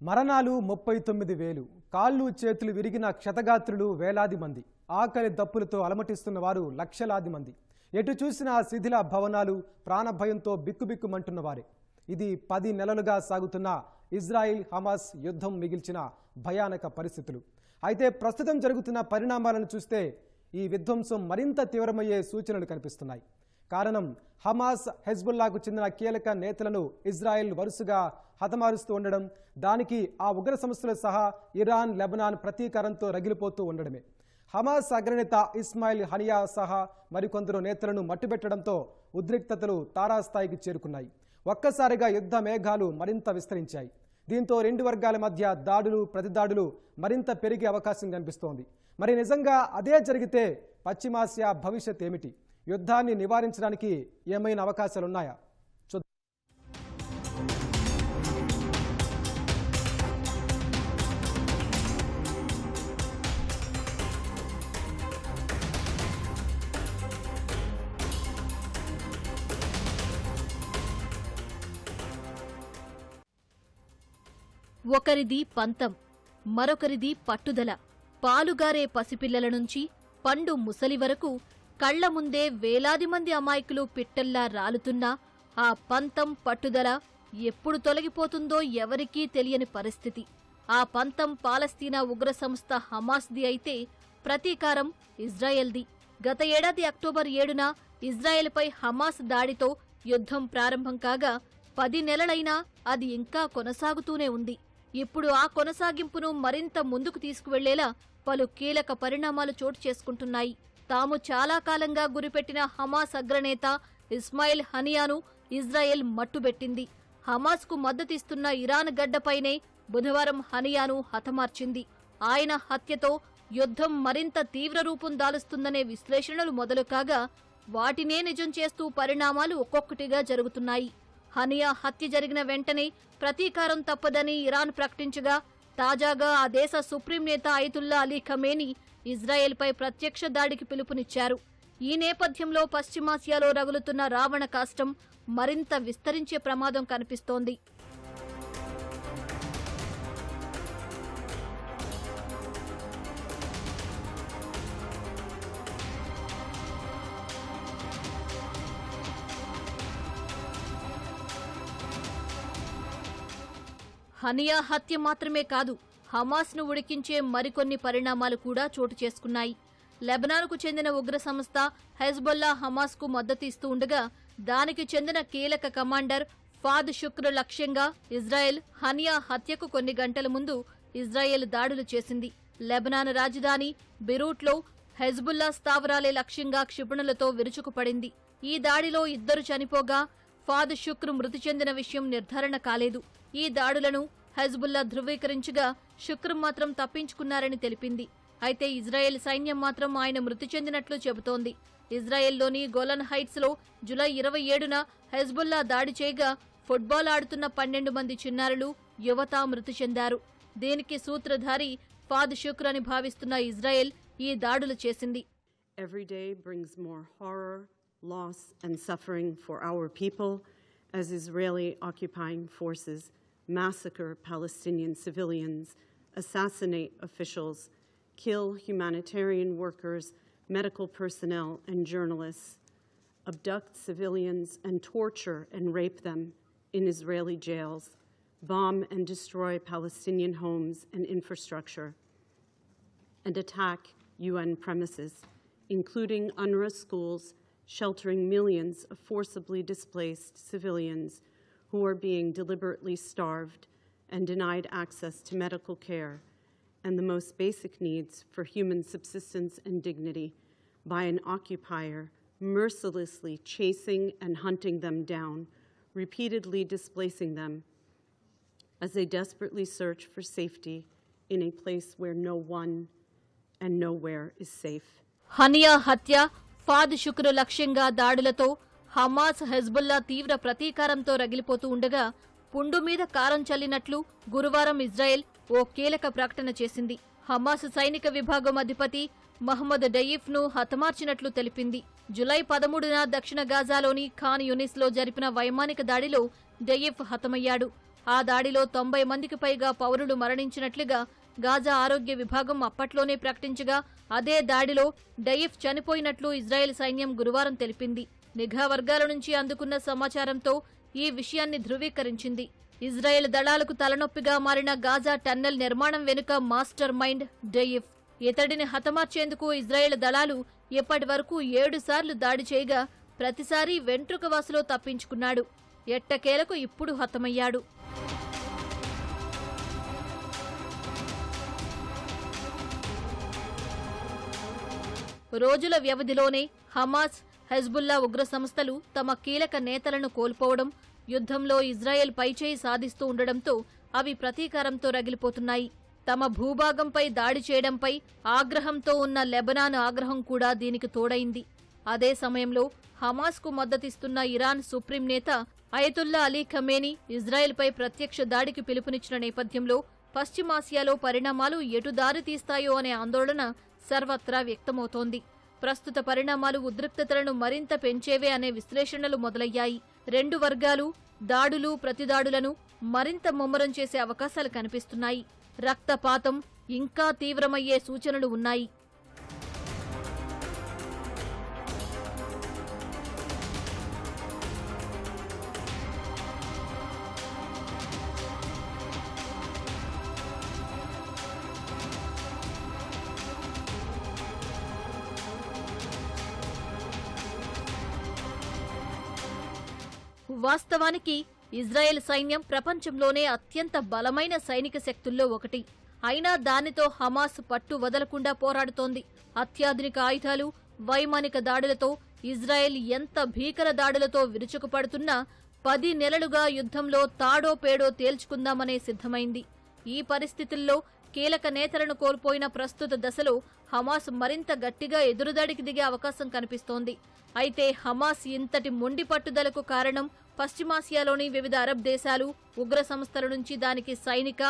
మరణాలు 39,000, కాళ్ళు చేతులు విరిగిన క్షతగాత్రులు వేలాది మంది, ఆకలి దప్పులతో అలమటిస్తున్న వారు లక్షలాది మంది. ఎటు చూసినా శిథిల భవనాలు, ప్రాణభయంతో బిక్కుబిక్కుమంటున్న వారే. ఇది 10 నెలలుగా సాగుతున్న ఇజ్రాయిల్ హమాస్ యుద్ధం మిగిల్చిన భయానక పరిస్థితులు. అయితే ప్రస్తుతం జరుగుతున్న పరిణామాలను చూస్తే ఈ విధ్వంసం మరింత తీవ్రమయ్యే సూచనలు కనిపిస్తున్నాయి. కారణం, హమాస్, హెజ్బుల్లాకు చెందిన కీలక నేతలను ఇజ్రాయెల్ వరుసగా హతమారుస్తూ ఉండడం, దానికి ఆ ఉగ్ర సంస్థలు సహా ఇరాన్, లెబనాన్ ప్రతీకారంతో రగిలిపోతూ ఉండడమే. హమాస్ అగ్రనేత ఇస్మాయిల్ హనియా సహా మరికొందరు నేతలను మట్టుబెట్టడంతో ఉద్రిక్తతలు తారాస్థాయికి చేరుకున్నాయి. ఒక్కసారిగా యుద్ధ మేఘాలు మరింత విస్తరించాయి. దీంతో రెండు వర్గాల మధ్య దాడులు, ప్రతిదాడులు మరింత పెరిగే అవకాశం కనిపిస్తోంది. మరి నిజంగా అదే జరిగితే పశ్చిమాసియా భవిష్యత్ ఏమిటి? యుద్ధాన్ని నివారించడానికి ఏమైనా అవకాశాలున్నాయా? ఒకరిది పంతం, మరొకరిది పట్టుదల. పాలుగారే పసిపిల్లల నుంచి పండు ముసలి వరకు కళ్ల ముందే వేలాది మంది అమాయకులు పిట్టల్లా రాలుతున్నా ఆ పంతం, పట్టుదల ఎప్పుడు తొలగిపోతుందో ఎవరికీ తెలియని పరిస్థితి. ఆ పంతం పాలస్తీనా ఉగ్ర సంస్థ హమాస్ది అయితే ప్రతీకారం ఇజ్రాయెల్ది. గత ఏడాది అక్టోబర్ 7న ఇజ్రాయెల్పై హమాస్ దాడితో యుద్ధం ప్రారంభం కాగా 10 నెలలైనా అది ఇంకా కొనసాగుతూనే ఉంది. ఇప్పుడు ఆ కొనసాగింపును మరింత ముందుకు తీసుకువెళ్లేలా పలు కీలక పరిణామాలు చోటు చేసుకుంటున్నాయి. తాము చాలా కాలంగా గురిపెట్టిన హమాస్ అగ్రనేత ఇస్మాయిల్ హనియాను ఇజ్రాయెల్ మట్టుబెట్టింది. హమాస్కు మద్దతిస్తున్న ఇరాన్ గడ్డపైనే బుధవారం హనియాను హతమార్చింది. ఆయన హత్యతో యుద్ధం మరింత తీవ్ర రూపం దాలుస్తుందనే విశ్లేషణలు మొదలు కాగా వాటినే నిజం చేస్తూ పరిణామాలు ఒక్కొక్కటిగా జరుగుతున్నాయి. హనియా హత్య జరిగిన వెంటనే ప్రతీకారం తప్పదని ఇరాన్ ప్రకటించగా, తాజాగా ఆ దేశ సుప్రీం నేత అయతుల్లా అలీ ఖమేనీ ఇజ్రాయెల్పై ప్రత్యక్ష దాడికి పిలుపునిచ్చారు. ఈ నేపథ్యంలో పశ్చిమాసియాలో రగులుతున్న రావణ కాష్టం మరింత విస్తరించే ప్రమాదం కనిపిస్తోంది. హనియా హత్య మాత్రమే కాదు, హమాస్ను ఉడికించే మరికొన్ని పరిణామాలు కూడా చోటు చేసుకున్నాయి. లెబనాన్కు చెందిన ఉగ్ర సంస్థ హెజ్బొల్లా హమాస్కు మద్దతు ఇస్తూ ఉండగా, దానికి చెందిన కీలక కమాండర్ ఫాద్ షుక్ర్ లక్ష్యంగా ఇజ్రాయెల్ హనియా హత్యకు కొన్ని గంటల ముందు ఇజ్రాయెల్ దాడులు చేసింది. లెబనాన్ రాజధాని బెరూట్లో హెజ్బుల్లా స్థావరాలే లక్ష్యంగా క్షిపణులతో విరుచుకుపడింది. ఈ దాడిలో 2 చనిపోగా ఫాద్ షుక్ర్ మృతి చెందిన విషయం నిర్ధారణ కాలేదు. ఈ దాడులను హెజ్బుల్లా ధృవీకరించగా షుక్ర్ మాత్రం తప్పించుకున్నారని తెలిపింది. అయితే ఇజ్రాయెల్ సైన్యం మాత్రం ఆయన మృతి చెందినట్లు చెబుతోంది. ఇజ్రాయెల్లోని గోలన్ హైట్స్లో జూలై 27న హెజ్బుల్లా దాడి చేయగా ఫుట్బాల్ ఆడుతున్న 12 మంది చిన్నారులు, యువత మృతి చెందారు. దీనికి సూత్రధారి ఫాద్ షుక్ర్ అని భావిస్తున్న ఇజ్రాయెల్ ఈ దాడులు చేసింది. Every day brings more horror, loss and suffering for our people as Israeli occupying forces massacre Palestinian civilians, assassinate officials, kill humanitarian workers, medical personnel and journalists, abduct civilians and torture and rape them in Israeli jails, bomb and destroy Palestinian homes and infrastructure, and attack UN premises, including UNRWA schools, sheltering millions of forcibly displaced civilians who are being deliberately starved and denied access to medical care and the most basic needs for human subsistence and dignity by an occupier mercilessly chasing and hunting them down, repeatedly displacing them as they desperately search for safety in a place where no one and nowhere is safe. Hania హత్య, Fahd Shukr లక్ష్యంగా దాడులతో Hamas, Hezbollah తీవ్ర ప్రతీకారంతో రగిలిపోతూ ఉండగా, పుండు మీద కారం చల్లినట్లు గురువారం Israel ఓ కీలక ప్రకటన చేసింది. హమాస్ సైనిక విభాగం అధిపతి మహ్మద్ డయీఫ్ను హతమార్చినట్లు తెలిపింది. జూలై 13న దక్షిణ గాజాలోని ఖాన్ యూనిస్లో జరిపిన వైమానిక దాడిలో డయీఫ్ హతమయ్యాడు. ఆ దాడిలో 90 మందికి పైగా పౌరులు మరణించినట్లుగా గాజా ఆరోగ్య విభాగం అప్పట్లోనే ప్రకటించగా, అదే దాడిలో డయిఫ్ చనిపోయినట్లు ఇజ్రాయెల్ సైన్యం గురువారం తెలిపింది. నిఘా వర్గాల నుంచి అందుకున్న సమాచారంతో ఈ విషయాన్ని ధృవీకరించింది. ఇజ్రాయెల్ దళాలకు తలనొప్పిగా మారిన గాజా టన్నెల్ నిర్మాణం వెనుక మాస్టర్ మైండ్ డయిఫ్. ఇతడిని హతమార్చేందుకు ఇజ్రాయెల్ దళాలు ఇప్పటి వరకు 7 సార్లు దాడి చేయగా ప్రతిసారీ వెంట్రుకవాసులో తప్పించుకున్నాడు. ఎట్టకేలకు ఇప్పుడు హతమయ్యాడు. రోజుల వ్యవధిలోనే హమాస్, హెజ్బుల్లా ఉగ్ర సంస్థలు తమ కీలక నేతలను కోల్పోవడం, యుద్ధంలో ఇజ్రాయెల్ పైచేయి సాధిస్తూ ఉండడంతో అవి ప్రతీకారంతో రగిలిపోతున్నాయి. తమ భూభాగంపై దాడి చేయడంపై ఆగ్రహంతో ఉన్న లెబనాన్ ఆగ్రహం కూడా దీనికి తోడైంది. అదే సమయంలో హమాస్కు మద్దతిస్తున్న ఇరాన్ సుప్రీం నేత అయతుల్లా అలీ ఖమేనీ ఇజ్రాయెల్పై ప్రత్యక్ష దాడికి పిలుపునిచ్చిన నేపథ్యంలో పశ్చిమాసియాలో పరిణామాలు ఎటు దారి తీస్తాయో అనే ఆందోళన సర్వత్రా వ్యక్తమవుతోంది. ప్రస్తుత పరిణామాలు ఉద్రిక్తతలను మరింత పెంచేవే అనే విశ్లేషణలు మొదలయ్యాయి. రెండు వర్గాలు దాడులు, ప్రతిదాడులను మరింత ముమ్మరం చేసే అవకాశాలు కనిపిస్తున్నాయి. రక్తపాతం ఇంకా తీవ్రమయ్యే సూచనలు ఉన్నాయి. వాస్తవానికి ఇజ్రాయెల్ సైన్యం ప్రపంచంలోనే అత్యంత బలమైన సైనిక శక్తుల్లో ఒకటి. అయినా దానితో హమాస్ పట్టు వదలకుండా పోరాడుతోంది. అత్యాధునిక ఆయుధాలు, వైమానిక దాడులతో ఇజ్రాయెల్ ఎంత భీకర దాడులతో విరుచుకుపడుతున్నా 10 నెలలుగా యుద్ధంలో తాడో పేడో తేల్చుకుందామనే సిద్ధమైంది. ఈ పరిస్థితుల్లో కీలక నేతలను కోల్పోయిన ప్రస్తుత దశలో హమాస్ మరింత గట్టిగా ఎదురుదాడికి దిగే అవకాశం కనిపిస్తోంది. అయితే హమాస్ ఇంతటి మొండి పట్టుదలకు కారణం పశ్చిమాసియాలోని వివిధ అరబ్ దేశాలు, ఉగ్ర సంస్థల నుంచి దానికి సైనిక,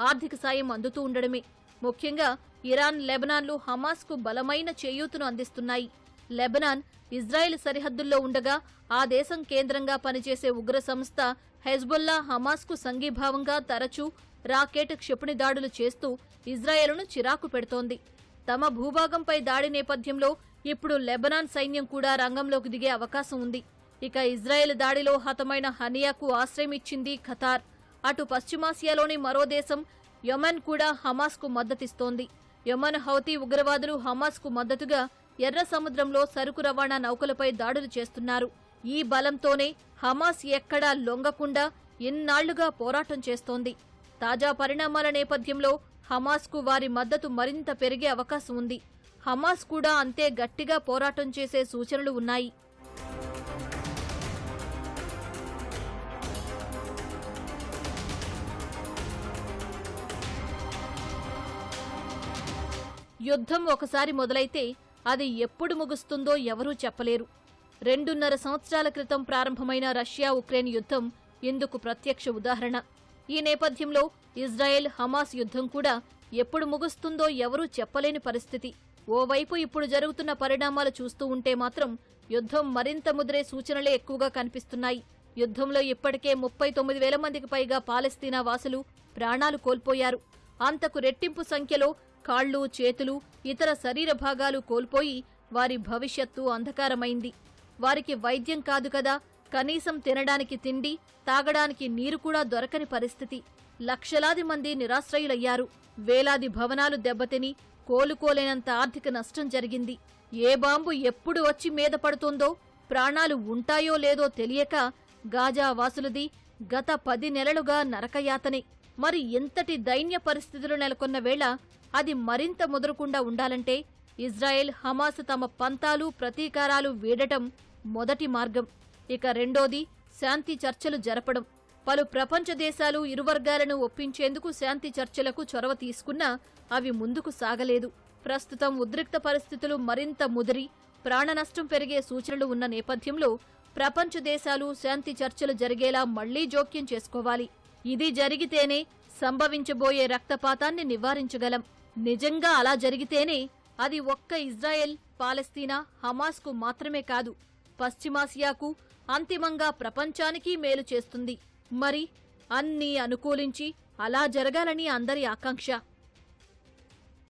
ఆర్థిక సాయం అందుతూ ఉండడమే. ముఖ్యంగా ఇరాన్, లెబనాన్లు హమాస్కు బలమైన చేయూతను అందిస్తున్నాయి. లెబనాన్ ఇజ్రాయెల్ సరిహద్దుల్లో ఉండగా ఆ దేశం కేంద్రంగా పనిచేసే ఉగ్ర సంస్థ హెజ్బుల్లా హమాస్కు సంఘీభావంగా తరచూ రాకెట్, క్షిపణి దాడులు చేస్తూ ఇజ్రాయెల్ను చిరాకు పెడుతోంది. తమ భూభాగంపై దాడి నేపథ్యంలో ఇప్పుడు లెబనాన్ సైన్యం కూడా రంగంలోకి దిగే అవకాశం ఉంది. ఇక ఇజ్రాయెల్ దాడిలో హతమైన హనియాకు ఆశ్రయం ఇచ్చింది ఖతార్. అటు పశ్చిమాసియాలోని మరో దేశం యెమెన్ కూడా హమాస్కు మద్దతిస్తోంది. యెమెన్ హౌతీ ఉగ్రవాదులు హమాస్కు మద్దతుగా ఎర్ర సముద్రంలో సరుకు రవాణా నౌకలపై దాడులు చేస్తున్నారు. ఈ బలంతోనే హమాస్ ఎక్కడా లొంగకుండా ఇన్నాళ్లుగా పోరాటం చేస్తోంది. తాజా పరిణామాల నేపథ్యంలో హమాస్కు వారి మద్దతు మరింత పెరిగే అవకాశం ఉంది. హమాస్ కూడా అంతే గట్టిగా పోరాటం చేసే సూచనలు ఉన్నాయి. యుద్ధం ఒకసారి మొదలైతే అది ఎప్పుడు ముగుస్తుందో ఎవరూ చెప్పలేరు. 2.5 సంవత్సరాల క్రితం ప్రారంభమైన రష్యా ఉక్రెయిన్ యుద్ధం ఇందుకు ప్రత్యక్ష ఉదాహరణ. ఈ నేపథ్యంలో ఇజ్రాయెల్ హమాస్ యుద్ధం కూడా ఎప్పుడు ముగుస్తుందో ఎవరూ చెప్పలేని పరిస్థితి. ఓవైపు ఇప్పుడు జరుగుతున్న పరిణామాలు చూస్తూ ఉంటే మాత్రం యుద్ధం మరింత ముదిరే సూచనలే ఎక్కువగా కనిపిస్తున్నాయి. యుద్ధంలో ఇప్పటికే 39,000 మందికి పైగా పాలస్తీనా వాసులు ప్రాణాలు కోల్పోయారు. అంతకు రెట్టింపు సంఖ్యలో కాళ్లు, చేతులు, ఇతర శరీర భాగాలు కోల్పోయి వారి భవిష్యత్తు అంధకారమైంది. వారికి వైద్యం కాదు కదా, కనీసం తినడానికి తిండి, తాగడానికి నీరు కూడా దొరకని పరిస్థితి. లక్షలాది మంది నిరాశ్రయులయ్యారు. వేలాది భవనాలు దెబ్బతిని కోలుకోలేనంత ఆర్థిక నష్టం జరిగింది. ఏ బాంబు ఎప్పుడు వచ్చి మీద పడుతుందో, ప్రాణాలు ఉంటాయో లేదో తెలియక గాజా వాసులది గత 10 నెలలుగా నరకయాతనే. మరి ఇంతటి దైన్య పరిస్థితులు నెలకొన్న వేళ అది మరింత ముదరకుండా ఉండాలంటే ఇజ్రాయెల్, హమాస్ తమ పంతాలు, ప్రతీకారాలు వీడటం మొదటి మార్గం. ఇక రెండోది శాంతి చర్చలు జరపడం. పలు ప్రపంచ దేశాలు ఇరు వర్గాలను ఒప్పించేందుకు శాంతి చర్చలకు చొరవ తీసుకున్నా అవి ముందుకు సాగలేదు. ప్రస్తుతం ఉద్రిక్త పరిస్థితులు మరింత ముదిరి ప్రాణనష్టం పెరిగే సూచనలు ఉన్న నేపథ్యంలో ప్రపంచ దేశాలు శాంతి చర్చలు జరిగేలా మళ్లీ జోక్యం చేసుకోవాలి. ఇది జరిగితేనే సంభవించబోయే రక్తపాతాన్ని నివారించగలం. నిజంగా అలా జరిగితేనే అది ఒక్క ఇజ్రాయెల్, పాలస్తీనా, హమాస్కు మాత్రమే కాదు, పశ్చిమాసియాకు, అంతిమంగా ప్రపంచానికి మేలు చేస్తుంది. మరి అన్నీ అనుకూలించి అలా జరగాలని అందరి ఆకాంక్ష.